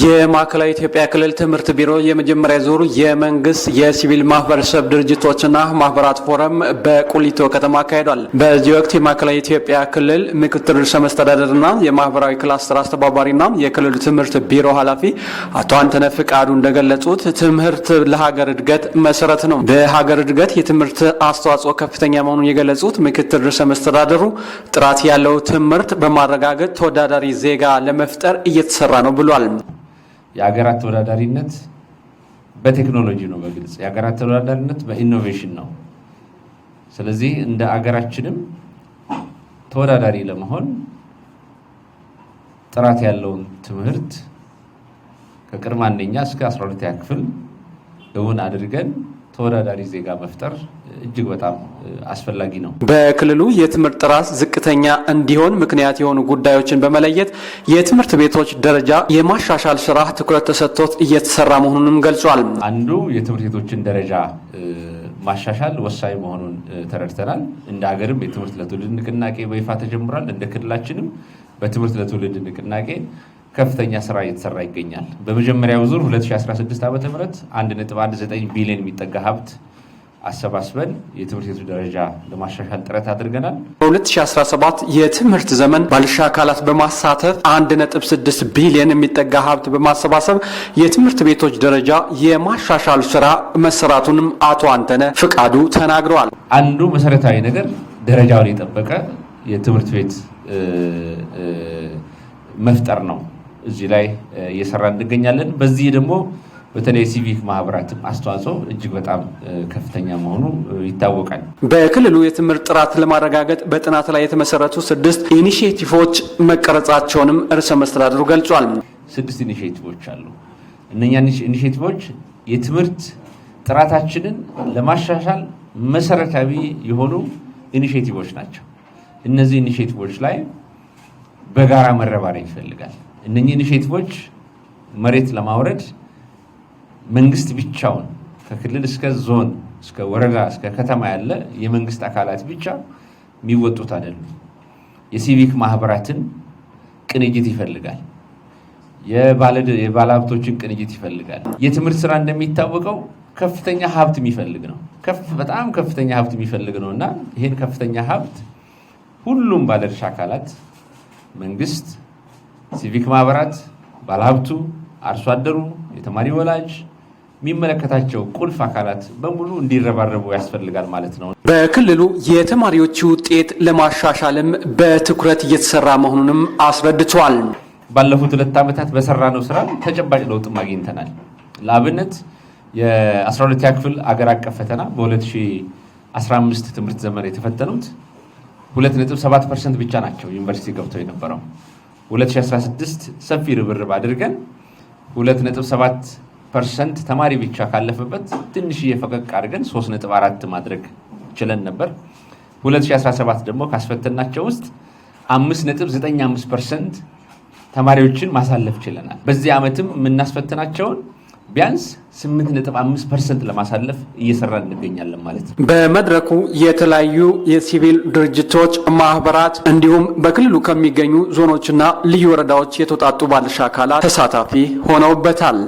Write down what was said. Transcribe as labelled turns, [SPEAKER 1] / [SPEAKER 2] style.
[SPEAKER 1] የማዕከላዊ ኢትዮጵያ ክልል ትምህርት ቢሮ የመጀመሪያ ዙር የመንግስት የሲቪል ማህበረሰብ ድርጅቶችና ማህበራት ፎረም በቁሊቶ ከተማ አካሂዷል። በዚህ ወቅት የማዕከላዊ ኢትዮጵያ ክልል ምክትል ርዕሰ መስተዳድርና የማህበራዊ ክላስተር አስተባባሪና የክልሉ ትምህርት ቢሮ ኃላፊ አቶ አንተነህ ፍቃዱ እንደገለጹት ትምህርት ለሀገር እድገት መሰረት ነው። በሀገር እድገት የትምህርት አስተዋጽኦ ከፍተኛ መሆኑን የገለጹት ምክትል ርዕሰ መስተዳድሩ ጥራት ያለው ትምህርት በማረጋገጥ ተወዳዳሪ ዜጋ ለመፍጠር እየተሰራ ነው ብሏል።
[SPEAKER 2] የሀገራት ተወዳዳሪነት በቴክኖሎጂ ነው። በግልጽ የሀገራት ተወዳዳሪነት በኢኖቬሽን ነው። ስለዚህ እንደ ሀገራችንም ተወዳዳሪ ለመሆን ጥራት ያለውን ትምህርት ከቅድመ አንደኛ እስከ 12ኛ ክፍል እውን አድርገን ተወዳዳሪ ዜጋ መፍጠር እጅግ በጣም አስፈላጊ ነው።
[SPEAKER 1] በክልሉ የትምህርት ጥራት ዝቅተኛ እንዲሆን ምክንያት የሆኑ ጉዳዮችን በመለየት የትምህርት ቤቶች ደረጃ የማሻሻል ስራ ትኩረት ተሰጥቶት እየተሰራ መሆኑንም ገልጿል።
[SPEAKER 2] አንዱ የትምህርት ቤቶችን ደረጃ ማሻሻል ወሳኝ መሆኑን ተረድተናል። እንደ ሀገርም የትምህርት ለትውልድ ንቅናቄ በይፋ ተጀምሯል። እንደ ክልላችንም በትምህርት ለትውልድ ንቅናቄ ከፍተኛ ስራ እየተሰራ ይገኛል። በመጀመሪያው ዙር 2016 ዓ.ም 1.19 ቢሊዮን የሚጠጋ ሀብት አሰባስበን የትምህርት ቤቱ ደረጃ ለማሻሻል ጥረት አድርገናል።
[SPEAKER 1] በ2017 የትምህርት ዘመን ባለድርሻ አካላት በማሳተፍ 1.6 ቢሊዮን የሚጠጋ ሀብት በማሰባሰብ የትምህርት ቤቶች ደረጃ የማሻሻል ስራ መሰራቱንም አቶ አንተነህ ፍቃዱ ተናግረዋል።
[SPEAKER 2] አንዱ መሰረታዊ ነገር ደረጃውን የጠበቀ የትምህርት ቤት መፍጠር ነው። እዚህ ላይ እየሰራ እንገኛለን። በዚህ ደግሞ በተለይ ሲቪክ ማህበራትም አስተዋጽኦ እጅግ በጣም ከፍተኛ መሆኑ ይታወቃል።
[SPEAKER 1] በክልሉ የትምህርት ጥራት ለማረጋገጥ በጥናት ላይ የተመሰረቱ 6 ኢኒሼቲቮች መቀረጻቸውንም ርዕሰ መስተዳድሩ ገልጿል።
[SPEAKER 2] 6 ኢኒሼቲቮች አሉ። እነኛ ኢኒሼቲቮች የትምህርት ጥራታችንን ለማሻሻል መሰረታዊ የሆኑ ኢኒሼቲቮች ናቸው። እነዚህ ኢኒሼቲቮች ላይ በጋራ መረባረብ ይፈልጋል። እነኚህ ኢኒሼቲቮች መሬት ለማውረድ መንግስት ብቻውን ከክልል እስከ ዞን እስከ ወረዳ እስከ ከተማ ያለ የመንግስት አካላት ብቻ የሚወጡት አይደሉም። የሲቪክ ማህበራትን ቅንጅት ይፈልጋል። የባለሀብቶችን ቅንጅት ይፈልጋል። የትምህርት ስራ እንደሚታወቀው ከፍተኛ ሀብት የሚፈልግ ነው። በጣም ከፍተኛ ሀብት የሚፈልግ ነውና ይሄን ከፍተኛ ሀብት ሁሉም ባለድርሻ አካላት መንግስት፣ ሲቪክ ማህበራት፣ ባለሀብቱ፣ አርሶ አደሩ፣ የተማሪ ወላጅ የሚመለከታቸው ቁልፍ አካላት በሙሉ እንዲረባረቡ ያስፈልጋል ማለት ነው።
[SPEAKER 1] በክልሉ የተማሪዎች ውጤት ለማሻሻልም በትኩረት እየተሰራ መሆኑንም አስረድቷል።
[SPEAKER 2] ባለፉት 2 ዓመታት በሰራነው ስራ ተጨባጭ ለውጥ አግኝተናል። ለአብነት የ12ኛ ክፍል አገር አቀፍ ፈተና በ2015 ትምህርት ዘመን የተፈተኑት 2.7% ብቻ ናቸው ዩኒቨርሲቲ ገብተው የነበረው። 2016 ሰፊ ርብርብ አድርገን 2.7% ተማሪ ብቻ ካለፈበት ትንሽዬ ፈቀቅ አድርገን 3.4 ማድረግ ችለን ነበር። 2017 ደግሞ ካስፈተናቸው ውስጥ 5.95% ተማሪዎችን ማሳለፍ ችለናል። በዚህ ዓመትም የምናስፈትናቸውን ቢያንስ 8.5% ለማሳለፍ እየሰራን እንገኛለን ማለት ነው።
[SPEAKER 1] በመድረኩ የተለያዩ የሲቪል ድርጅቶች፣ ማህበራት እንዲሁም በክልሉ ከሚገኙ ዞኖችና ልዩ ወረዳዎች የተውጣጡ ባለድርሻ አካላት ተሳታፊ ሆነውበታል።